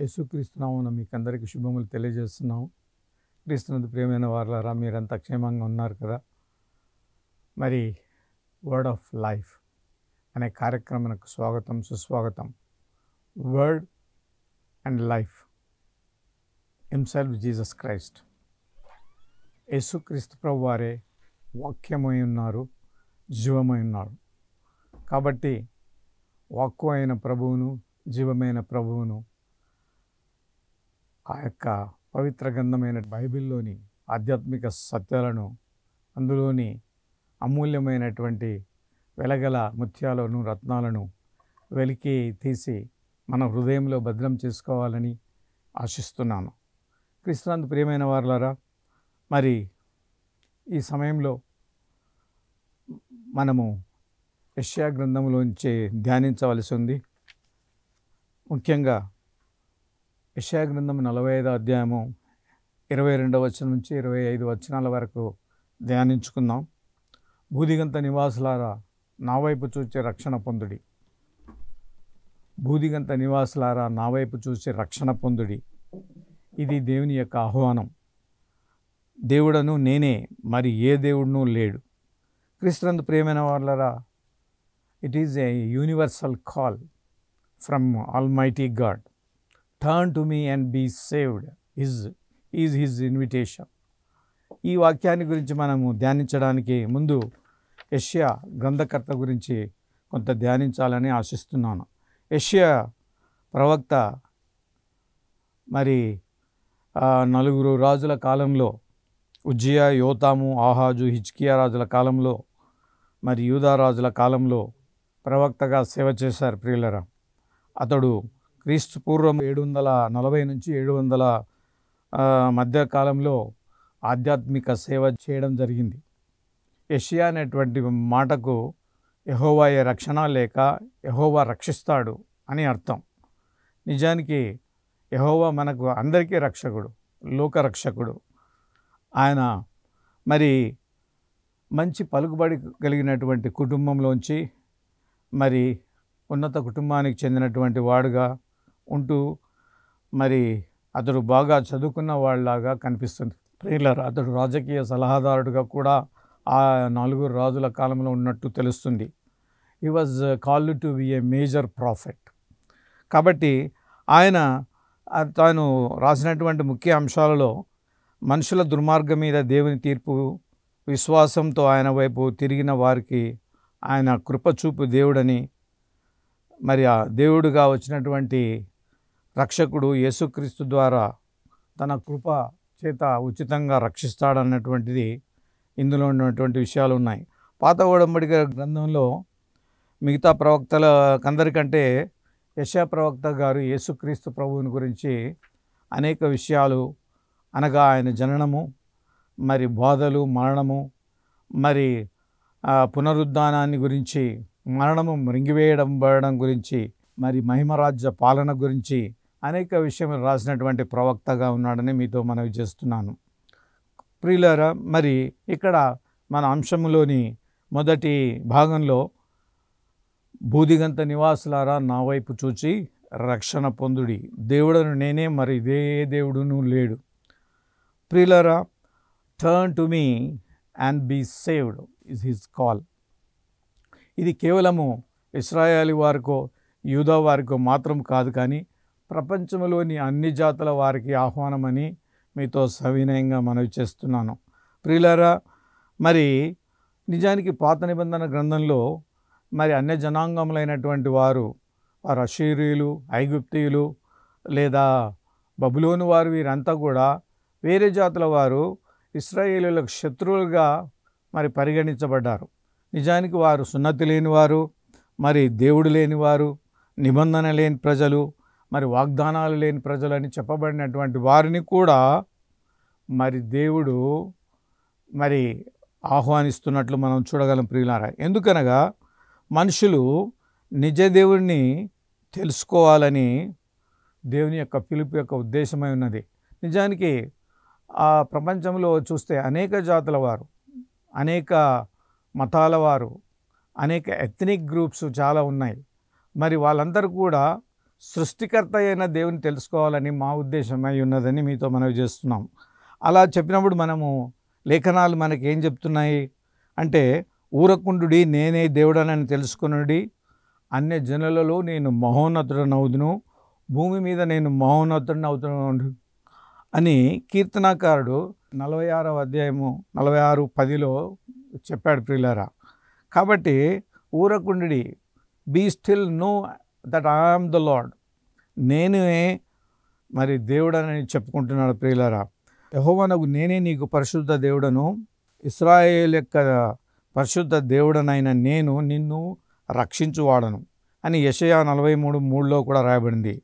యేసుక్రీస్తు నామమున మీకందరికీ శుభములు తెలియజేస్తున్నాము. క్రీస్తునందు ప్రియమైన వారలారా, మీరంతా క్షేమంగా ఉన్నారు కదా. మరి వర్డ్ ఆఫ్ లైఫ్ అనే కార్యక్రమానికి స్వాగతం, సుస్వాగతం. Word and life himself Jesus Christ. యేసుక్రీస్తు ప్రభు వారే వాక్యమై ఉన్నారు, జీవమై ఉన్నారు. కాబట్టి వాక్కు అయిన ప్రభువును, జీవమైన ప్రభువును, ఆ యొక్క పవిత్ర గ్రంథమైన బైబిల్లోని ఆధ్యాత్మిక సత్యాలను, అందులోని అమూల్యమైనటువంటి వెలగల ముత్యాలను, రత్నాలను వెలికి తీసి మన హృదయంలో భద్రం చేసుకోవాలని ఆశిస్తున్నాను. క్రీస్తునందు ప్రియమైన వారలారా, మరి ఈ సమయంలో మనము యెషయా గ్రంథంలోంచి ధ్యానించవలసి ఉంది. ముఖ్యంగా యెషయా గ్రంథం 45వ అధ్యాయము 22వ వచనం నుంచి 25 వచనాల వరకు ధ్యానించుకుందాం. భూదిగంత నివాసులారా, నా వైపు చూచి రక్షణ పొందుడి. భూదిగంత నివాసులారా, నా వైపు చూసి రక్షణ పొందుడి. ఇది దేవుని యొక్క ఆహ్వానం. దేవుడను నేనే, మరి ఏ దేవుడును లేడు. క్రీస్తునందు ప్రియమైన వాళ్ళరా, it is a universal call from almighty God. Turn to me and be saved is his invitation. ఈ వాక్యాన్ని గురించి మనము ధ్యానించడానికి ముందు యెషయా గ్రంథకర్త గురించి కొంత ధ్యానించాలని ఆశిస్తున్నాను. యెషయా ప్రవక్త మరి 4 రాజుల కాలంలో, ఉజ్జియా, యోతాము, ఆహాజు, హిజ్కియా రాజుల కాలంలో, మరి యూదా రాజుల కాలంలో ప్రవక్తగా సేవ చేశారు. ప్రియులరా, అతడు క్రీస్తు పూర్వం 740 నుంచి 700 మధ్య కాలంలో ఆధ్యాత్మిక సేవ చేయడం జరిగింది. యెషయా అనేటువంటి మాటకు యెహోవాయే రక్షణ లేక యెహోవా రక్షిస్తాడు అని అర్థం. నిజానికి యెహోవా మనకు అందరికీ రక్షకుడు, లోకరక్షకుడు. ఆయన మరి మంచి పలుకుబడి కలిగినటువంటి కుటుంబంలోంచి, మరి ఉన్నత కుటుంబానికి చెందినటువంటి వాడుగా ఉంటూ, మరి అతడు బాగా చదువుకున్న వాళ్ళలాగా కనిపిస్తుంది. ప్రియులారా, అతడు రాజకీయ సలహాదారుడుగా కూడా ఆ 4 రాజుల కాలంలో ఉన్నట్టు తెలుస్తుంది. He was called to B a major prophet. కాబట్టి ఆయన తాను రాసినటువంటి ముఖ్య అంశాలలో మనుషుల దుర్మార్గం మీద దేవుని తీర్పు, విశ్వాసంతో ఆయన వైపు తిరిగిన వారికి ఆయన కృపచూపు దేవుడని, మరి ఆ దేవుడుగా వచ్చినటువంటి రక్షకుడు యేసుక్రీస్తు ద్వారా తన కృప చేత ఉచితంగా రక్షిస్తాడన్నటువంటిది ఇందులో ఉన్నటువంటి విషయాలు ఉన్నాయి. పాత ఒడంబడిక గ్రంథంలో మిగతా ప్రవక్తలందరికంటే యెషయా ప్రవక్త గారు యేసుక్రీస్తు ప్రభువుని గురించి అనేక విషయాలు, అనగా ఆయన జననము, మరి బోధలు, మరణము, మరి పునరుద్ధానాన్ని గురించి, మరణము మృంగివేయడం గురించి, మరి మహిమరాజ్య పాలన గురించి అనేక విషయాలు రాసినటువంటి ప్రవక్తగా ఉన్నాడని మీతో మనవి చేస్తున్నాను. ప్రియులారా, మరి ఇక్కడ మన అంశంలోని మొదటి భాగంలో భూదిగంత నివాసులారా, నా వైపు చూచి రక్షణ పొందుడి. దేవుడను నేనే, మరి ఇదే దేవుడును లేడు. ప్రియులారా, turn to me and be saved is his call. ఇది కేవలము ఇశ్రాయేలు వారికో, యూదా వారికో మాత్రం కాదు, కానీ ప్రపంచంలోని అన్ని జాతుల వారికి ఆహ్వానమని మీతో సవినయంగా మనవి చేస్తున్నాను. ప్రియులారా, మరి నిజానికి పాత నిబంధన గ్రంథంలో మరి అన్య జనాంగములైనటువంటి వారు అషూరీయులు, ఐగుప్తీయులు లేదా బబులోను వారు, వీరంతా కూడా వేరే జాతుల వారు ఇశ్రాయేలులకు శత్రువులుగా మరి పరిగణించబడ్డారు. నిజానికి వారు సున్నతి లేనివారు, మరి దేవుడు లేనివారు, నిబంధన లేని ప్రజలు, మరి వాగ్దానాలు లేని ప్రజలని చెప్పబడినటువంటి వారిని కూడా మరి దేవుడు మరి ఆహ్వానిస్తున్నట్లు మనం చూడగలం. ప్రియులారా, ఎందుకనగా మనుషులు నిజ దేవుడిని తెలుసుకోవాలని దేవుని యొక్క పిలుపు యొక్క ఉద్దేశమై ఉన్నది. నిజానికి ఆ ప్రపంచంలో చూస్తే అనేక జాతుల వారు, అనేక మతాల వారు, అనేక ఎథనిక్ గ్రూప్స్ చాలా ఉన్నాయి. మరి వాళ్ళందరూ కూడా సృష్టికర్త అయిన దేవుని తెలుసుకోవాలని మా ఉద్దేశమై ఉన్నదని మీతో మనవి చేస్తున్నాం. అలా చెప్పినప్పుడు మనము లేఖనాలు మనకి ఏం చెప్తున్నాయి అంటే, ఊరకుండుడి నేనే దేవుడనని తెలుసుకునుడి, అన్య జనులలో నేను మహోన్నతుడనవుదును, భూమి మీద నేను మహోన్నతుడనవుతున్నాను అని కీర్తనాకారుడు 46వ అధ్యాయము 46:10లో చెప్పాడు ప్రియులారా. కాబట్టి ఊరకుండుడి, be still know that I am the Lord, నేనే మరి దేవుడని చెప్పుకుంటున్నాడు ప్రియులారా. యెహోవానగు నేనే నీకు పరిశుద్ధ దేవుడను, ఇశ్రాయేలు యొక్క పరిశుద్ధ దేవుడనైన నేను నిన్ను రక్షించువాడను అని యెషయా 43:3లో కూడా రాయబడింది.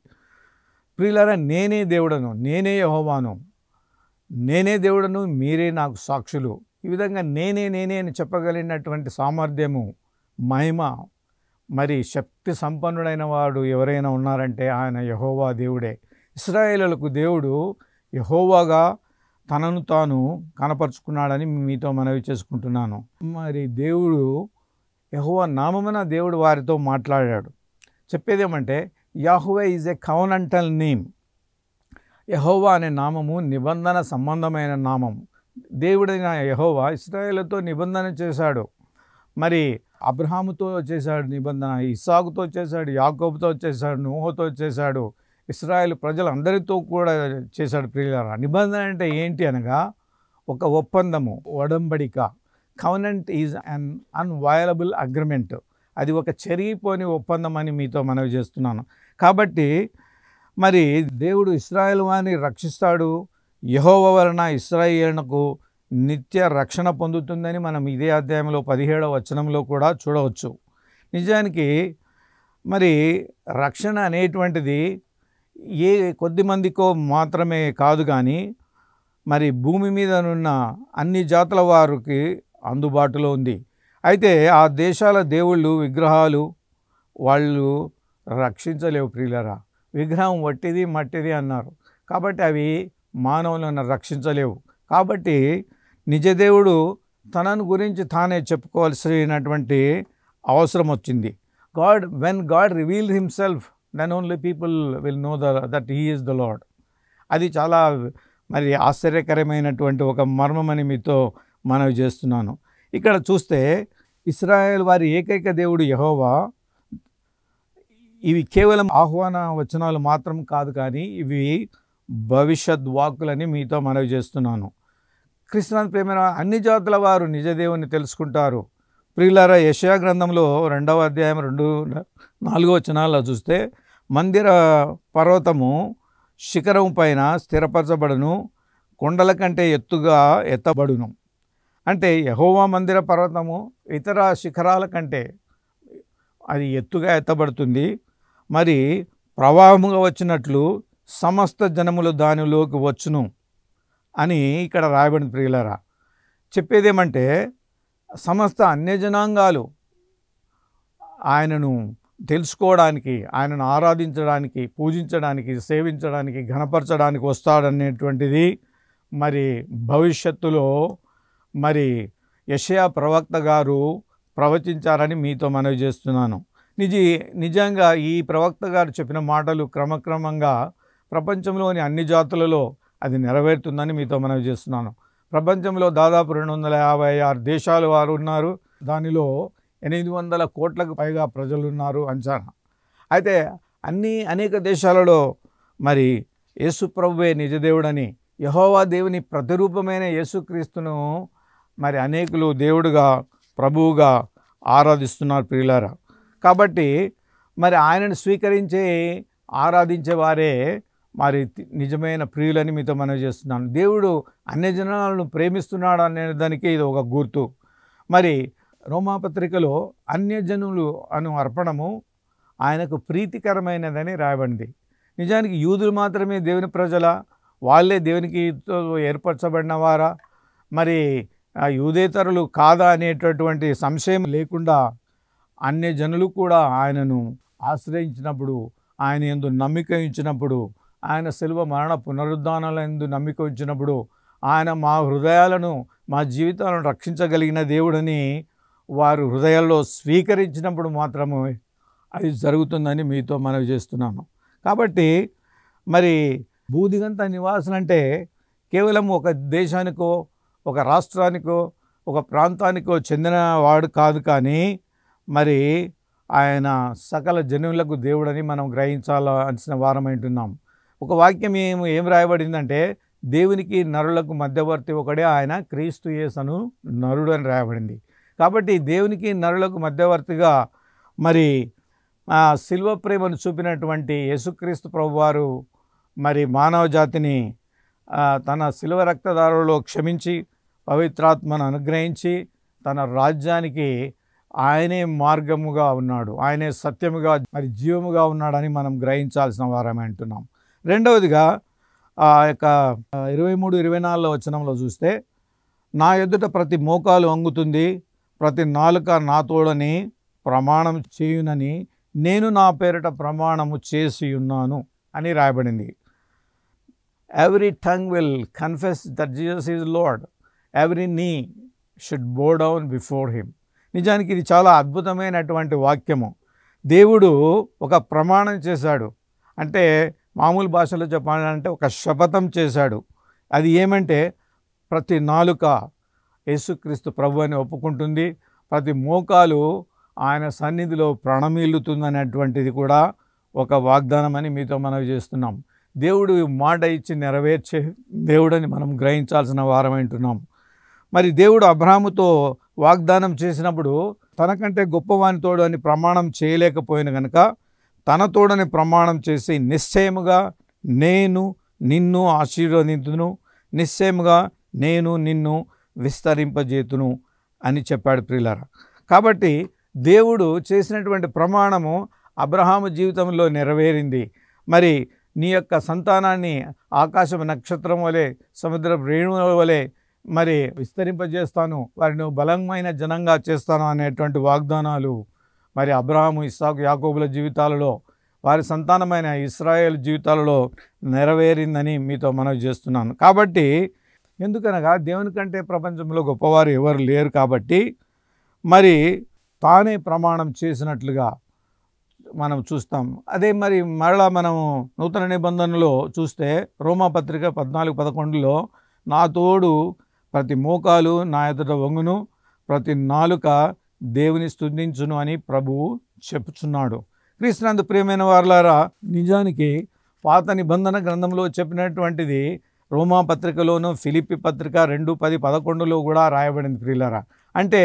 ప్రియులారా, నేనే దేవుడను, నేనే యెహోవాను, నేనే దేవుడను, మీరే నాకు సాక్షులు. ఈ విధంగా నేనే అని చెప్పగలిగినటువంటి సామర్థ్యము, మహిమ, మరి శక్తి సంపన్నుడైన వాడు ఎవరైనా ఉన్నారంటే ఆయన యెహోవా దేవుడే. ఇశ్రాయేలులకు దేవుడు యెహోవాగా తనను తాను కనపరుచుకున్నాడని మీతో మనవి చేసుకుంటున్నాను. మరి దేవుడు యెహోవా నామమున దేవుడు వారితో మాట్లాడాడు. చెప్పేదేమంటే, యాహోవే ఈజ్ ఎ కవెనెంటల్ నేమ్. యెహోవా అనే నామము నిబంధన సంబంధమైన నామం. దేవుడైన యెహోవా ఇశ్రాయేలుతో నిబంధన చేశాడు. మరి అబ్రహాముతో చేశాడు నిబంధన, ఇస్సాకుతో చేశాడు, యాకోబుతో చేశాడు, నోహుతో చేశాడు, ఇశ్రాయేలు ప్రజలందరితో కూడా చేశాడు ప్రియులారా. నిబంధన అంటే ఏంటి అనగా ఒక ఒప్పందము, ఒడంబడిక. Covenant is an inviolable agreement. అది ఒక చెరిగిపోని ఒప్పందం అని మీతో మనవి చేస్తున్నాను. కాబట్టి మరి దేవుడు ఇశ్రాయేలు వారిని రక్షిస్తాడు. యెహోవా వలన ఇశ్రాయేలునకు నిత్య రక్షణ పొందుతుందని మనం ఇదే అధ్యాయంలో 17వ వచనంలో కూడా చూడవచ్చు. నిజానికి మరి రక్షణ అనేటువంటిది ఏ కొద్ది మందికో మాత్రమే కాదు, కానీ మరి భూమి మీద ఉన్న అన్ని జాతుల వారికి అందుబాటులో ఉంది. అయితే ఆ దేశాల దేవుళ్ళు విగ్రహాలు వాళ్ళు రక్షించలేవు ప్రియులారా. విగ్రహం వట్టిది మట్టిది అన్నారు, కాబట్టి అవి మానవులను రక్షించలేవు. కాబట్టి నిజదేవుడు తనను గురించి తానే చెప్పుకోవాల్సినటువంటి అవసరం వచ్చింది. When God reveal himself, then only people will know that he is the Lord. అది చాలా మరి ఆశ్చర్యకరమైనటువంటి ఒక మర్మమని మీతో మనవి చేస్తున్నాను. ఇక్కడ చూస్తే ఇశ్రాయేల్ వారి ఏకైక దేవుడు యెహోవా. ఇవి కేవలం ఆహ్వాన వచనాలు మాత్రం కాదు, కానీ ఇవి భవిష్యత్ వాక్కులని మీతో మనవి చేస్తున్నాను. క్రీస్తునందు ప్రియమైన అన్ని జాతుల వారు నిజదేవుని తెలుసుకుంటారు. ప్రియులారా, యెషయా గ్రంథంలో 2వ అధ్యాయం 2-4 వచనాల్లో చూస్తే, మందిర పర్వతము శిఖరం పైన స్థిరపరచబడును, కొండల కంటే ఎత్తుగా ఎత్తబడును. అంటే యెహోవా మందిర పర్వతము ఇతర శిఖరాల కంటే అది ఎత్తుగా ఎత్తబడుతుంది. మరి ప్రవాహముగా వచ్చినట్లు సమస్త జనములు దానిలోకి వచ్చును అని ఇక్కడ రాయబడిన ప్రియులారా. చెప్పేదేమంటే, సమస్త అన్యజనాంగాలు ఆయనను తెలుసుకోవడానికి, ఆయనను ఆరాధించడానికి, పూజించడానికి, సేవించడానికి, ఘనపరచడానికి వస్తాడనేటువంటిది మరి భవిష్యత్తులో మరి యెషయా ప్రవక్త గారు ప్రవచించారని మీతో మనవి చేస్తున్నాను. నిజంగా ఈ ప్రవక్త గారు చెప్పిన మాటలు క్రమక్రమంగా ప్రపంచంలోని అన్ని జాతులలో అది నెరవేరుతుందని మీతో మనవి చేస్తున్నాను. ప్రపంచంలో దాదాపు 256 దేశాలు వారు ఉన్నారు. దానిలో 800 కోట్లకు పైగా ప్రజలు ఉన్నారు అంచనా. అయితే అనేక దేశాలలో మరి యేసు ప్రభువే నిజదేవుడని, యెహోవా దేవుని ప్రతిరూపమైన యేసుక్రీస్తును మరి అనేకులు దేవుడుగా, ప్రభువుగా ఆరాధిస్తున్నారు ప్రియులారా. కాబట్టి మరి ఆయనను స్వీకరించే ఆరాధించే వారే మరి నిజమైన ప్రియులని మీతో మనవి చేస్తున్నాను. దేవుడు అన్యజనాలను ప్రేమిస్తున్నాడు అనే దానికి ఇది ఒక గుర్తు. మరి రోమాపత్రికలో అన్యజనులు అను అర్పణము ఆయనకు ప్రీతికరమైనదని రాయబడింది. నిజానికి యూదులు మాత్రమే దేవుని ప్రజల, వాళ్ళే దేవునికి ఏర్పరచబడిన వారా, మరి యూదేతరులు కాదా అనేటటువంటి సంశయం లేకుండా అన్యజనులు కూడా ఆయనను ఆశ్రయించినప్పుడు, ఆయన యందు నమ్మిక ఉంచినప్పుడు, ఆయన శిలువ మరణ పునరుద్ధానాల యందు నమ్మిక ఉంచినప్పుడు, ఆయన మా హృదయాలను, మా జీవితాలను రక్షించగలిగిన దేవుడని వారు హృదయాల్లో స్వీకరించినప్పుడు మాత్రమే అది జరుగుతుందని మీతో మనవి చేస్తున్నాను. కాబట్టి మరి భూదిగంత నివాసులు అంటే కేవలం ఒక దేశానికో ఒక రాష్ట్రానికో ఒక ప్రాంతానికో చెందిన వాడు కాదు, కానీ మరి ఆయన సకల జనులకు దేవుడని మనం గ్రహించాల్సిన వారమైంటున్నాం. ఒక వాక్యం ఏం రాయబడిందంటే, దేవునికి నరులకు మధ్యవర్తి ఒకడే, ఆయన క్రీస్తు యేసును నరుడు అని రాయబడింది. కాబట్టి దేవునికి నరులకు మధ్యవర్తిగా మరి శిల్వ ప్రేమను చూపినటువంటి యేసుక్రీస్తు ప్రభువారు మరి మానవ జాతిని తన శిలువ రక్తధారలో క్షమించి పవిత్రాత్మను అనుగ్రహించి తన రాజ్యానికి ఆయనే మార్గముగా ఉన్నాడు, ఆయనే సత్యముగా మరి జీవముగా ఉన్నాడని మనం గ్రహించాల్సిన వారమే అంటున్నాం. రెండవదిగా ఆ యొక్క 23-24 వచనంలో చూస్తే, నా ఎదుట ప్రతి మోకాలు వంగుతుంది, ప్రతి నాలుక నా తోడని ప్రమాణం చేయునని నేను నా పేరిట ప్రమాణము చేసి ఉన్నాను అని రాయబడింది. Every tongue will confess that Jesus is lord, every నీ షుడ్ బో డౌన్ బిఫోర్ హిమ్. నిజానికి ఇది చాలా అద్భుతమైనటువంటి వాక్యము. దేవుడు ఒక ప్రమాణం చేశాడు, అంటే మామూలు భాషలో చెప్పాలంటే ఒక శపథం చేశాడు. అది ఏమంటే ప్రతి నాలుక యేసుక్రీస్తు ప్రభు అని ఒప్పుకుంటుంది, ప్రతి మోకాలు ఆయన సన్నిధిలో ప్రణమిల్లుతుందనేటువంటిది కూడా ఒక వాగ్దానం అని మీతో మనవి చేస్తున్నాం. దేవుడు మాట ఇచ్చి నెరవేర్చే దేవుడని మనం గ్రహించాల్సిన వారమంటున్నాం. మరి దేవుడు అబ్రహాముతో వాగ్దానం చేసినప్పుడు తనకంటే గొప్పవాని తోడు అని ప్రమాణం చేయలేకపోయిన కనుక తన తోడని ప్రమాణం చేసి నిశ్చయముగా నేను నిన్ను ఆశీర్వదింతును, నిశ్చయముగా నేను నిన్ను విస్తరింపజేతును అని చెప్పాడు ప్రియులారా. కాబట్టి దేవుడు చేసినటువంటి ప్రమాణము అబ్రహాము జీవితంలో నెరవేరింది. మరి నీ యొక్క సంతానాన్ని ఆకాశ నక్షత్రం వలె సముద్ర రేణువుల వలె మరి విస్తరింపజేస్తాను, వారిని బలమైన జనంగా చేస్తాను అనేటువంటి వాగ్దానాలు మరి అబ్రహాము, ఇస్సాకు, యాకోబుల జీవితాలలో, వారి సంతానమైన ఇశ్రాయేల్ జీవితాలలో నెరవేరిందని మీతో మనవి చేస్తున్నాను. కాబట్టి ఎందుకనగా దేవుని కంటే ప్రపంచంలో గొప్పవారు ఎవరు లేరు. కాబట్టి మరి తానే ప్రమాణం చేసినట్లుగా మనం చూస్తాం. అదే మరి మరలా మనము నూతన నిబంధనలో చూస్తే రోమాపత్రిక 14:11 నా తోడు ప్రతి మోకాలు నా ఎదుట వంగును, ప్రతి నాలుక దేవుని స్తుతించును అని ప్రభువు చెప్పుచున్నాడు. క్రీస్తునందు ప్రియమైన వారలారా, నిజానికి పాత నిబంధన గ్రంథంలో చెప్పినటువంటిది రోమా పత్రికలోను ఫిలిప్పి పత్రిక 2:10-11 కూడా రాయబడింది ప్రియులారా. అంటే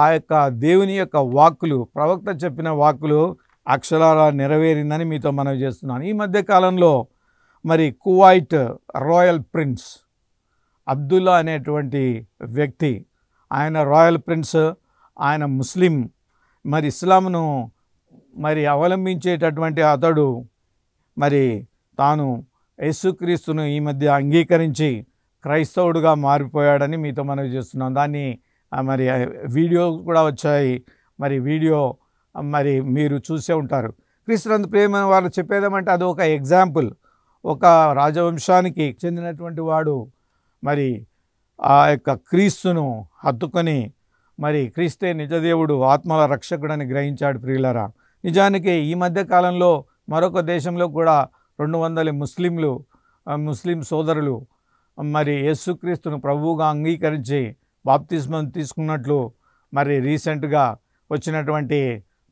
ఆ యొక్క దేవుని యొక్క వాక్కులు, ప్రవక్త చెప్పిన వాక్కులు అక్షరాలా నెరవేరిందని మీతో మనవి చేస్తున్నాను. ఈ మధ్య కాలంలో మరి కువైట్ రాయల్ ప్రిన్స్ అబ్దుల్లా అనేటువంటి వ్యక్తి, ఆయన రాయల్ ప్రిన్స్, ఆయన ముస్లిం, మరి ఇస్లాంను మరి అవలంబించేటటువంటి అతడు మరి తాను యేసుక్రీస్తును ఈ మధ్య అంగీకరించి క్రైస్తవుడుగా మారిపోయాడని మీతో మనవి చేస్తున్నాను. దాన్ని మరి వీడియో కూడా వచ్చాయి, మరి వీడియో మరి మీరు చూసే ఉంటారు. క్రీస్తునందు ప్రియమైన వాళ్ళు చెప్పేదేమంటే అది ఒక ఎగ్జాంపుల్. ఒక రాజవంశానికి చెందినటువంటి వాడు మరి ఆ యొక్క క్రీస్తును హత్తుకొని మరి క్రీస్తే నిజదేవుడు, ఆత్మల రక్షకుడని గ్రహించాడు ప్రియులరా. నిజానికి ఈ మధ్య కాలంలో మరొక దేశంలో కూడా 200 ముస్లిం సోదరులు మరి యేసుక్రీస్తును ప్రభువుగా అంగీకరించి బాప్తిస్మం తీసుకున్నట్లు మరి రీసెంట్గా వచ్చినటువంటి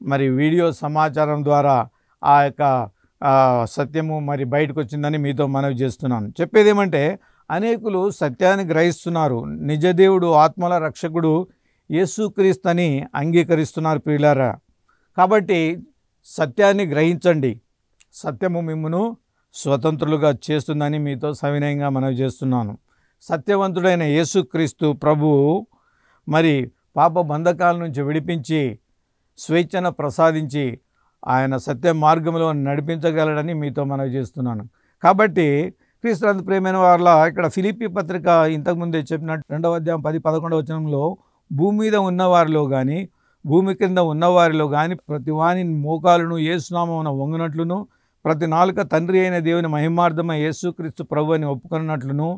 మరి వీడియో సమాచారం ద్వారా ఆ యొక్క సత్యము మరి బయటకు వచ్చిందని మీతో మనవి చేస్తున్నాను. చెప్పేది ఏమంటే అనేకులు సత్యాన్ని గ్రహిస్తున్నారు, నిజదేవుడు, ఆత్మల రక్షకుడు యేసుక్రీస్తు అని అంగీకరిస్తున్నారు ప్రియులారా. కాబట్టి సత్యాన్ని గ్రహించండి, సత్యము మిమ్మును స్వతంత్రులుగా చేస్తుందని మీతో సవినయంగా మనవి చేస్తున్నాను. సత్యవంతుడైన యేసుక్రీస్తు ప్రభువు మరి పాప బంధకాల నుంచి విడిపించి స్వేచ్ఛను ప్రసాదించి ఆయన సత్య మార్గంలో నడిపించగలడని మీతో మనవి చేస్తున్నాను. కాబట్టి క్రీస్తునందు ప్రియమైన వారలా, ఇక్కడ ఫిలిప్పి పత్రిక ఇంతకుముందే చెప్పినట్టు 2వ అధ్యాయం 10-11 వచనంలో భూమి మీద ఉన్నవారిలో కానీ భూమి కింద ఉన్నవారిలో కానీ ప్రతి వాని మోకాలను యేసునామమున వంగునట్లును, ప్రతి నాలుక తండ్రి అయిన దేవుని మహిమార్థమై యేసుక్రీస్తు ప్రభు అని ఒప్పుకున్నట్లును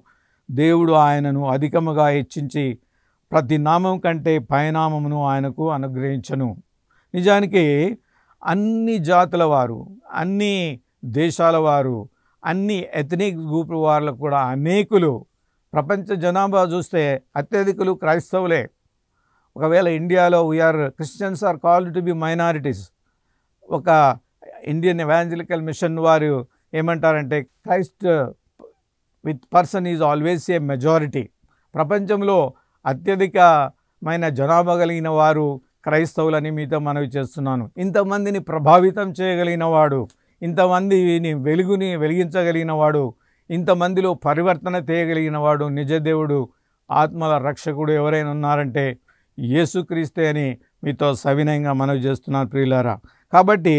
దేవుడు ఆయనను అధికముగా హెచ్చించి ప్రతి నామం కంటే పైనామమును ఆయనకు అనుగ్రహించను. నిజానికి అన్ని జాతుల వారు, అన్ని దేశాల వారు, అన్ని ఎథనిక్ గ్రూప్ వాళ్ళకు కూడా అనేకులు, ప్రపంచ జనాభా చూస్తే అత్యధికులు క్రైస్తవులే. ఒకవేళ ఇండియాలో Christians are called to be minorities. ఒక ఇండియన్ ఎవాంజలికల్ మిషన్ వారు ఏమంటారంటే Christ with person is always a majority. ప్రపంచంలో అత్యధికమైన జనాభా కలిగిన వారు క్రైస్తవులని మీతో మనవి చేస్తున్నాను. ఇంతమందిని ప్రభావితం చేయగలిగిన వాడు, ఇంతమందిని వెలిగించగలిగిన వాడు, ఇంతమందిలో పరివర్తన తేయగలిగిన వాడు, నిజదేవుడు, ఆత్మల రక్షకుడు ఎవరైనా ఉన్నారంటే యేసుక్రీస్తే అని మీతో సవినయంగా మనవి చేస్తున్నాను ప్రియులారా. కాబట్టి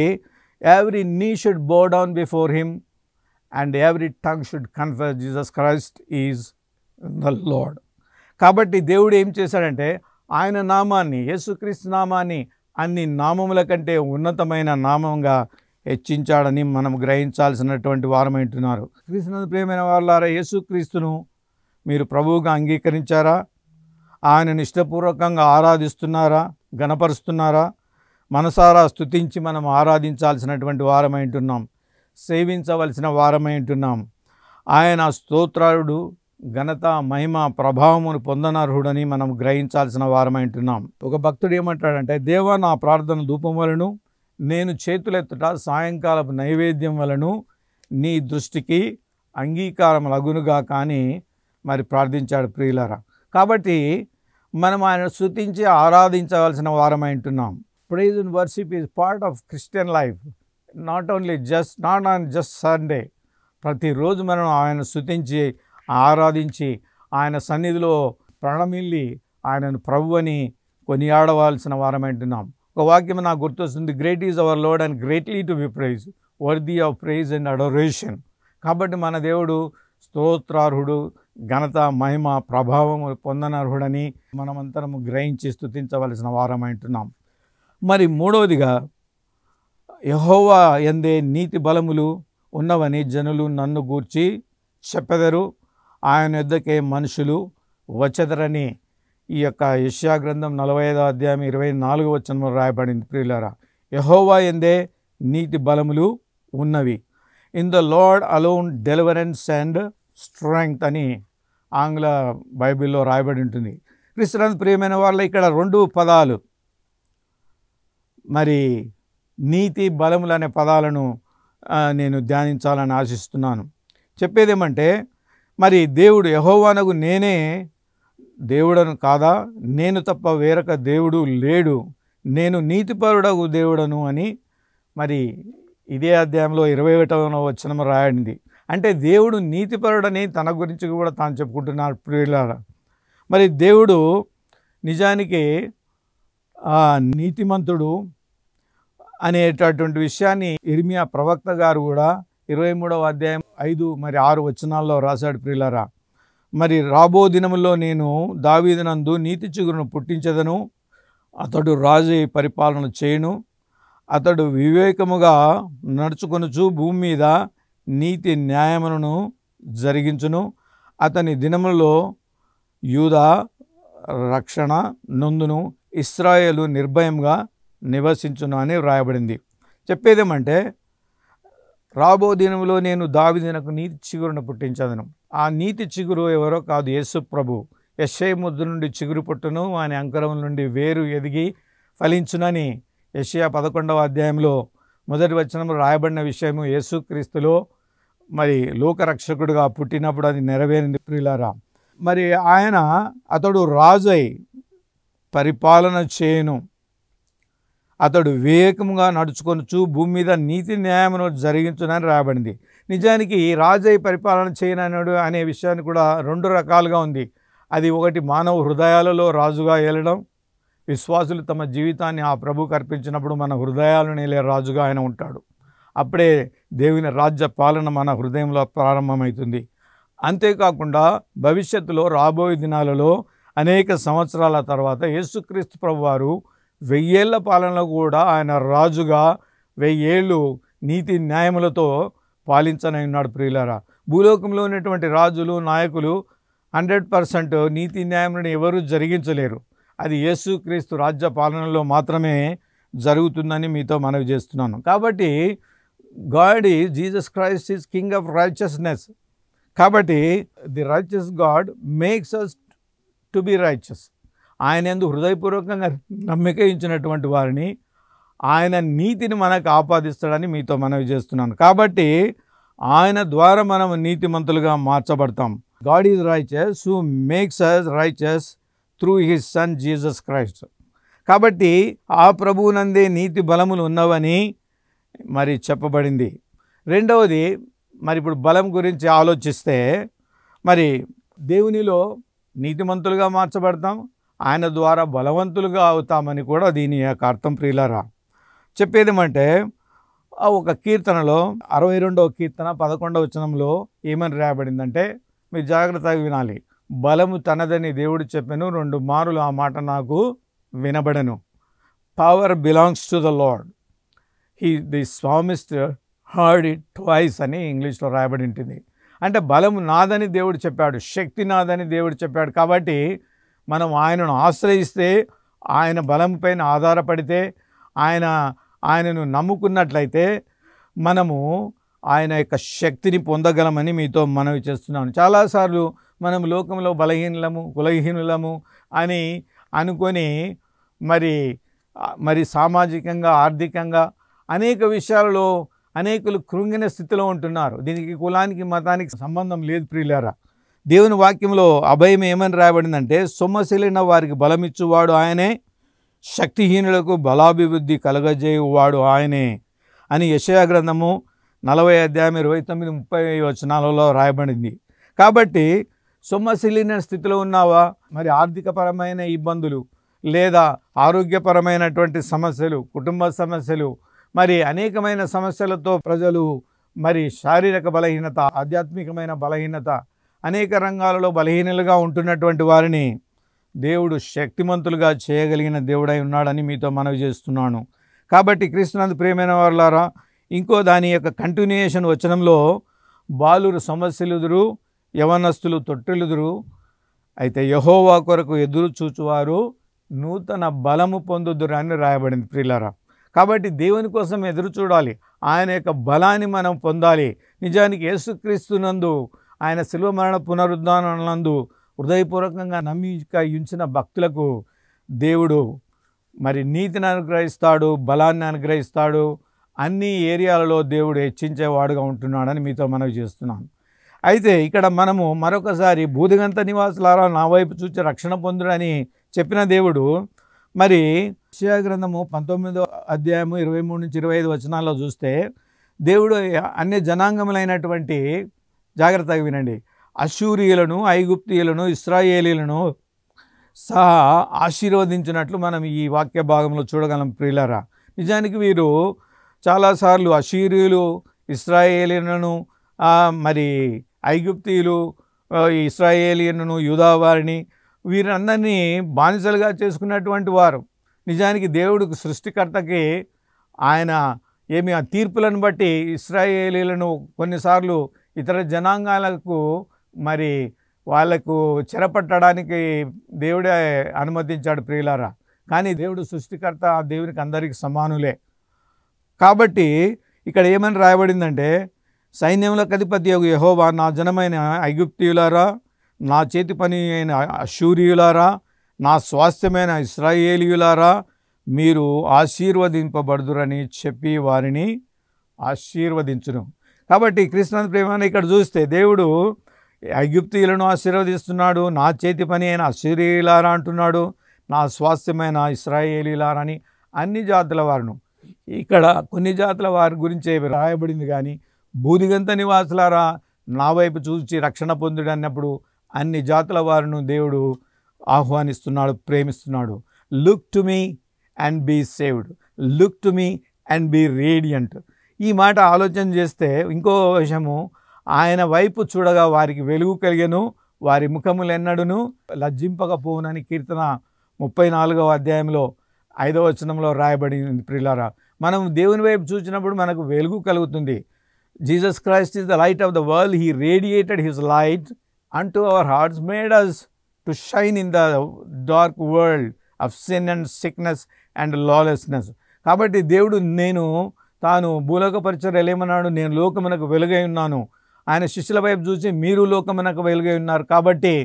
ఎవ్రీ నీ షుడ్ బో down before him and every tongue should confess Jesus Christ is the lord. కాబట్టి దేవుడు ఏం చేశాడంటే ఆయన నామాన్ని, యేసుక్రీస్తు నామాన్ని అన్ని నామముల కంటే ఉన్నతమైన నామంగా హెచ్చించాడని మనం గ్రహించాల్సినటువంటి వారమంటున్నారు. క్రీస్తునందు ప్రియమైన వాళ్ళారా, యేసుక్రీస్తును మీరు ప్రభువుగా అంగీకరించారా? ఆయనను ఇష్టపూర్వకంగా ఆరాధిస్తున్నారా? గణపరుస్తున్నారా? మనసారా స్తుతించి మనం ఆరాధించాల్సినటువంటి వారమై ఉంటున్నాం, సేవించవలసిన వారమై ఉంటున్నాం. ఆయన స్తోత్రుడు, ఘనత, మహిమ, ప్రభావమును పొందనర్హుడని మనం గ్రహించాల్సిన వారమై ఉంటున్నాం. ఒక భక్తుడు ఏమంటాడంటే, దేవా నా ప్రార్థన ధూపం వలను, నేను చేతులెత్తుట సాయంకాలపు నైవేద్యం వలను నీ దృష్టికి అంగీకారం లగునుగా కానీ మరి ప్రార్థించాడు ప్రియులారా. కాబట్టి మనం ఆయన స్తుతించి ఆరాధించవలసిన వారమై ఉంటున్నాం. Praise and worship is part of Christian life, not on just Sunday. ప్రతిరోజు మనం ఆయన స్తుతించి ఆరాధించి ఆయన సన్నిధిలో ప్రణమిల్లి ఆయనను ప్రభు అని కొనియాడవలసిన వారమై ఉంటున్నాం. ఒక వాక్యం నాకు గుర్తొస్తుంది, great is our Lord and greatly to be praise, worthy of praise and adoration. కాబట్టి మన దేవుడు స్తోత్రార్హుడు, ఘనత, మహిమ, ప్రభావం పొందనర్హుడని మనమంతరము గ్రహించి స్తుతించవలసిన వారమై ఉంటున్నాం. మరి మూడవదిగా, యెహోవా యందే నీతి బలములు ఉన్నవని జనులు నన్ను గూర్చి చెప్పెదరు, ఆయన యొద్దకే మనుషులు వచ్చెదరని ఈ యొక్క యెషయా గ్రంథం 45వ అధ్యాయం 24వ వచనంలో రాయబడింది ప్రియులారా. యెహోవా యందే నీతి బలములు ఉన్నవి. In the lord alone deliverance and strength అని ఆంగ్ల బైబిల్లో రాయబడి ఉంటుంది. క్రీస్తునందు ప్రియమైన వాళ్ళ ఇక్కడ 2 పదాలు, మరి నీతి, బలములు అనే పదాలను నేను ధ్యానించాలని ఆశిస్తున్నాను. చెప్పేదేమంటే, మరి దేవుడు యెహోవానగు నేనే దేవుడను కాదా, నేను తప్ప వేరొక దేవుడు లేడు, నేను నీతిపరుడగు దేవుడను అని మరి ఇదే అధ్యాయంలో 21వ వచనం రాయండి. అంటే దేవుడు నీతిపరుడని తన గురించి కూడా తాను చెప్పుకుంటున్నాడు ప్రియులారా. మరి దేవుడు నిజానికి నీతిమంతుడు అనేటటువంటి విషయాన్ని ఇర్మియా ప్రవక్త గారు కూడా 23వ అధ్యాయం 5 మరి 6 వచనాల్లో రాశాడు ప్రియులారా. మరి రాబో దినములో నేను దావీదునందు నీతి చిగురును పుట్టించెదను, అతడు రాజు పరిపాలన చేయును, అతడు వివేకముగా నడుచుకొనుచు భూమి మీద నీతి న్యాయములను జరిగించును, అతని దినములలో యూదా రక్షణ నొందును, ఇశ్రాయేలు నిర్భయంగా నివసించును అని వ్రాయబడింది. చెప్పేదేమంటే, రాబో దినములో నేను దావీదునకు నీతి చిగురును పుట్టించదను. ఆ నీతి చిగురు ఎవరో కాదు, యేసు ప్రభు. యెషయా ముద్దు నుండి చిగురు పుట్టును, ఆయన అంకురం నుండి వేరు ఎదిగి ఫలించునని యెషయా 11వ అధ్యాయంలో 1వ వచనంలో రాయబడిన విషయము యేసుక్రీస్తులో మరి లోకరక్షకుడుగా పుట్టినప్పుడు అది నెరవేరింది ప్రియులారా. మరి అతడు రాజై పరిపాలన చేయును, అతడు వివేకముగా నడుచుకొనుచు భూమి మీద నీతి న్యాయమును జరిగించునని రాయబడింది. నిజానికి రాజై పరిపాలన చేయనడు అనే విషయాన్ని కూడా 2 రకాలుగా ఉంది. అది ఒకటి, మానవ హృదయాలలో రాజుగా ఏలడం. విశ్వాసులు తమ జీవితాన్ని ఆ ప్రభువుకు అర్పించినప్పుడు మన హృదయాలను ఏలే రాజుగా ఆయన ఉంటాడు. అప్పుడే దేవుని రాజ్య పాలన మన హృదయంలో ప్రారంభమవుతుంది. అంతేకాకుండా భవిష్యత్తులో రాబోయే దినాలలో అనేక సంవత్సరాల తర్వాత యేసుక్రీస్తు ప్రభువారు 1000 ఏళ్ల పాలనలో కూడా ఆయన రాజుగా 1000 ఏళ్ళు నీతి న్యాయములతో పాలించనై ఉన్నాడు ప్రియులారా. భూలోకంలో ఉన్నటువంటి రాజులు, నాయకులు 100% నీతి న్యాయములను ఎవరూ జరిగించలేరు. అది యేసుక్రీస్తు రాజ్య పాలనలో మాత్రమే జరుగుతుందని మీతో మనవి చేస్తున్నాను. కాబట్టి Jesus Christ is king of righteousness. కాబట్టి the righteous God makes us to be righteous. ఆయన యందు హృదయపూర్వకంగా నమ్మిక ఉంచినటువంటి వారిని ఆయన నీతిని మనకు ఆపాదిస్తాడని మీతో మనవి చేస్తున్నాను. కాబట్టి ఆయన ద్వారా మనం నీతిమంతులుగా మార్చబడతాం. God is righteous who makes us righteous through his son Jesus Christ. కాబట్టి ఆ ప్రభువునందే నీతి బలములు ఉన్నవని మరి చెప్పబడింది. రెండవది, మరి ఇప్పుడు బలం గురించి ఆలోచిస్తే, మరి దేవునిలో నీతిమంతులుగా మార్చబడతాం, ఆయన ద్వారా బలవంతులుగా అవుతామని కూడా దీని యొక్క అర్థం. ప్రియులారా, చెప్పేదేమంటే ఒక కీర్తనలో 62వ కీర్తన 11వ వచనంలో ఏమని రాయబడిందంటే, మీరు జాగ్రత్తగా వినాలి. బలము తనదని దేవుడు చెప్పెను, 2 మారులు ఆ మాట నాకు వినబడను. Power belongs to the Lord. The psalmist heard it twice అని ఇంగ్లీష్లో రాయబడి ఉంటుంది. అంటే బలము నాదని దేవుడు చెప్పాడు, శక్తి నాదని దేవుడు చెప్పాడు. కాబట్టి మనం ఆయనను ఆశ్రయిస్తే, ఆయన బలం పైన ఆధారపడితే, ఆయనను నమ్ముకున్నట్లయితే మనము ఆయన యొక్క శక్తిని పొందగలమని మీతో మనవి చేస్తున్నాను. చాలాసార్లు మనం లోకంలో బలహీనులము, కులహీనులము అని అనుకొని మరి సామాజికంగా, ఆర్థికంగా అనేక విషయాలలో అనేకులు కృంగిన స్థితిలో ఉంటున్నారు. దీనికి కులానికి, మతానికి సంబంధం లేదు ప్రియులారా. దేవుని వాక్యంలో అభయం ఏమని రాయబడిందంటే, సొమ్మసిలిన వారికి బలమిచ్చువాడు ఆయనే, శక్తిహీనులకు బలాభివృద్ధి కలగజేయువాడు ఆయనే అని యెషయా గ్రంథము 40:29-30 వచనాలలో రాయబడింది. కాబట్టి సొమ్మసిలిన స్థితిలో ఉన్నావా, మరి ఆర్థికపరమైన ఇబ్బందులు లేదా ఆరోగ్యపరమైనటువంటి సమస్యలు, కుటుంబ సమస్యలు, మరి అనేకమైన సమస్యలతో ప్రజలు మరి శారీరక బలహీనత, ఆధ్యాత్మికమైన బలహీనత, అనేక రంగాలలో బలహీనలుగా ఉంటున్నటువంటి వారిని దేవుడు శక్తిమంతులుగా చేయగలిగిన దేవుడై ఉన్నాడని మీతో మనవి చేస్తున్నాను. కాబట్టి క్రీస్తునందు ప్రియమైన వారులారా, ఇంకో దాని యొక్క కంటిన్యూయేషన్ వచనంలో, బాలురు సొమ్మసిల్లుదురు, యవనస్తులు తొట్టిల్లుదురు, అయితే యెహోవా కొరకు ఎదురు చూచువారు నూతన బలము పొందుదురు అని రాయబడింది ప్రియులారా. కాబట్టి దేవుని కోసం ఎదురు చూడాలి, ఆయన యొక్క బలాన్ని మనం పొందాలి. నిజానికి యేసుక్రీస్తునందు, ఆయన శిలువ మరణ పునరుద్ధానందు హృదయపూర్వకంగా నమ్మిక ఉంచిన భక్తులకు దేవుడు మరి నీతిని అనుగ్రహిస్తాడు, బలాన్ని అనుగ్రహిస్తాడు. అన్ని ఏరియాలలో దేవుడు హెచ్చించేవాడుగా ఉంటున్నాడని మీతో మనవి చేస్తున్నాను. అయితే ఇక్కడ మనము మరొకసారి, భూదిగంత నివాసులారా నా వైపు చూచి రక్షణ పొందుడని చెప్పిన దేవుడు, మరి యెషయా గ్రంథము 19వ అధ్యాయము 23-25 వచనాల్లో చూస్తే, దేవుడు అన్ని జనాంగములైనటువంటి, జాగ్రత్తగా వినండి, అష్షూరీయులను, ఐగుప్తీయులను, ఇశ్రాయేలీలను సహా ఆశీర్వదించినట్లు మనం ఈ వాక్య భాగంలో చూడగలం ప్రియులారా. నిజానికి వీరు చాలాసార్లు అష్షూరీయులు, ఇశ్రాయేలీలను, మరి ఐగుప్తీయులు, ఇశ్రాయేలీలను, యూదా వారిని, వీరందరినీ బానిసలుగా చేసుకున్నటువంటి వారు. నిజానికి దేవుడికి, సృష్టికర్తకి ఆయన ఆ తీర్పులను బట్టి ఇశ్రాయేలీలను కొన్నిసార్లు ఇతర జనాంగాలకు మరి వాళ్లకు చెరపట్టడానికి దేవుడే అనుమతించాడు ప్రియులారా. కానీ దేవుడు సృష్టికర్త, దేవునికి అందరికీ సమానులే. కాబట్టి ఇక్కడ ఏమని రాయబడిందంటే, సైన్యములకు అధిపతి యెహోవా, నా జనమైన ఐగుప్తీయులారా, నా చేతి పని అయిన అష్షూరీయులారా, నా స్వాస్థ్యమైన ఇశ్రాయేలీయులారా, మీరు ఆశీర్వదింపబడుదురని చెప్పి వారిని ఆశీర్వదించును. కాబట్టి క్రీస్తునందు ప్రేమను ఇక్కడ చూస్తే, దేవుడు ఐగుప్తీయులను ఆశీర్వదిస్తున్నాడు, నా చేతి పని అయిన అష్షూరీయులారా అంటున్నాడు, నా స్వాస్థ్యమైన ఇశ్రాయేలీయులారా అని అన్ని జాతుల వారును. ఇక్కడ కొన్ని జాతుల వారి గురించే రాయబడింది, కానీ భూదిగంత నివాసులారా నా వైపు చూచి రక్షణ పొందుడు అన్నప్పుడు అన్ని జాతుల వారిను దేవుడు ఆహ్వానిస్తున్నాడు, ప్రేమిస్తున్నాడు. Look to me and be saved, look to me and be radiant. ఈ మాట ఆలోచన చేస్తే ఇంకో విషయము, ఆయన వైపు చూడగా వారికి వెలుగు కలిగెను, వారి ముఖములెన్నడును లజ్జింపకపోవునని కీర్తన 34వ అధ్యాయంలో 5వ వచనంలో రాయబడింది ప్రియులారా. మనం దేవుని వైపు చూసినప్పుడు మనకు వెలుగు కలుగుతుంది. Jesus Christ is the light of the world. He radiated his light unto our hearts, made us to shine in the dark world of sin and sickness and lawlessness. కాబట్టి దేవుడు తాను భూలోక పరిచర్యలు ఏమన్నాడు, నేను లోకమునకు వెలుగై ఉన్నాను. ఆయన శిష్యుల వైపు చూసి మీరు లోకమునకు వెలుగై ఉన్నారు కాబట్టి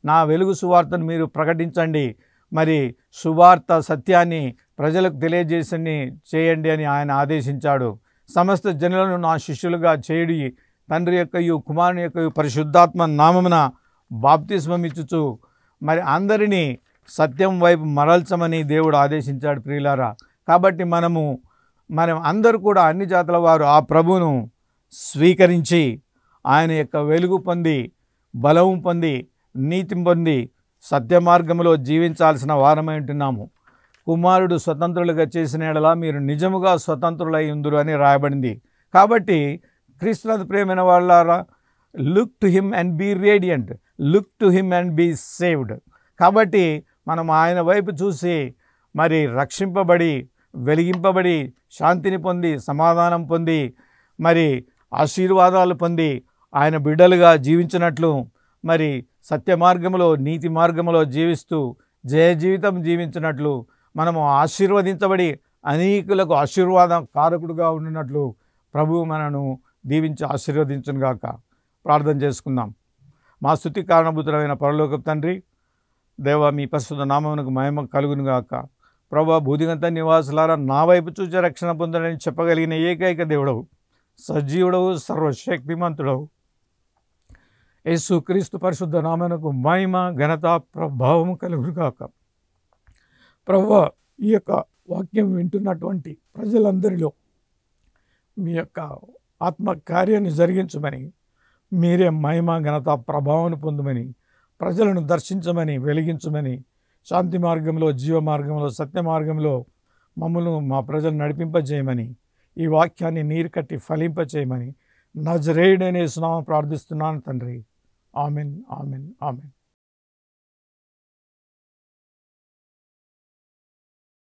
నా వెలుగు సువార్తను మీరు ప్రకటించండి, మరి సువార్త సత్యాన్ని ప్రజలకు చేయండి అని ఆయన ఆదేశించాడు. సమస్త జనులను నా శిష్యులుగా చేయుడి, తండ్రి యొక్కయు కుమారుని యొక్కయు పరిశుద్ధాత్మ నామమున బాప్తిస్మం ఇచ్చుచు మరి అందరినీ సత్యం వైపు మరల్చమని దేవుడు ఆదేశించాడు. ప్రియులారా, కాబట్టి మనం అందరూ కూడా అన్ని జాతుల వారు ఆ ప్రభువును స్వీకరించి ఆయన యొక్క వెలుగు పొంది, బలం పొంది, నీతి పొంది సత్య మార్గంలో జీవించాల్సిన వారమై ఉంటున్నాము. కుమారుడు స్వతంత్రులుగా చేసిన యెడల మీరు నిజముగా స్వతంత్రులై ఉందురు అని రాయబడింది. కాబట్టి క్రీస్తునందు ప్రియమైన వాళ్ళారా, look to him and be radiant, look to him and be saved. కాబట్టి మనం ఆయన వైపు చూసి మరి రక్షింపబడి, వెలిగింపబడి, శాంతిని పొంది, సమాధానం పొంది, మరి ఆశీర్వాదాలు పొంది ఆయన బిడ్డలుగా జీవించినట్లు, మరి సత్య మార్గంలో నీతి మార్గంలో జీవిస్తూ జయ జీవితం జీవించినట్లు, మనము ఆశీర్వదించబడి అనేకులకు ఆశీర్వాద కారకుడుగా ఉండినట్లు ప్రభువు మనను దీవించి ఆశీర్వదించునుగాక. ప్రార్థన చేసుకుందాం. మా స్తుతి కారణభూతులైన పరలోకపు తండ్రి, దేవ మీ పరిశుద్ధ నామమునకు మహిమ కలుగునుగాక. ప్రభా, భూదిగంత నివాసులారా నా వైపు చూచే రక్షణ పొందడని చెప్పగలిగిన ఏకైక దేవుడవు, సజీవుడవు, సర్వశక్తిమంతుడవు యేసు క్రీస్తు పరిశుద్ధ నామమునకు మహిమ ఘనత ప్రభావము కలుగునుగాక. ప్రభువా, ఈ యొక్క వాక్యం వింటున్నటువంటి ప్రజలందరిలో మీ యొక్క ఆత్మ కార్యాన్ని జరిగించమని, మీరే మహిమ ఘనత ప్రభావం పొందమని, ప్రజలను దర్శించమని, వెలిగించమని, శాంతి మార్గంలో, జీవ మార్గంలో, సత్య మార్గంలో మమ్మల్ని మా ప్రజలు నడిపింపజేయమని, ఈ వాక్యాన్ని నీరు కట్టి ఫలింపచేయమని నజరేయుడైన యేసు నామమున ప్రార్థిస్తున్నాను తండ్రి. Amen, amen, amen.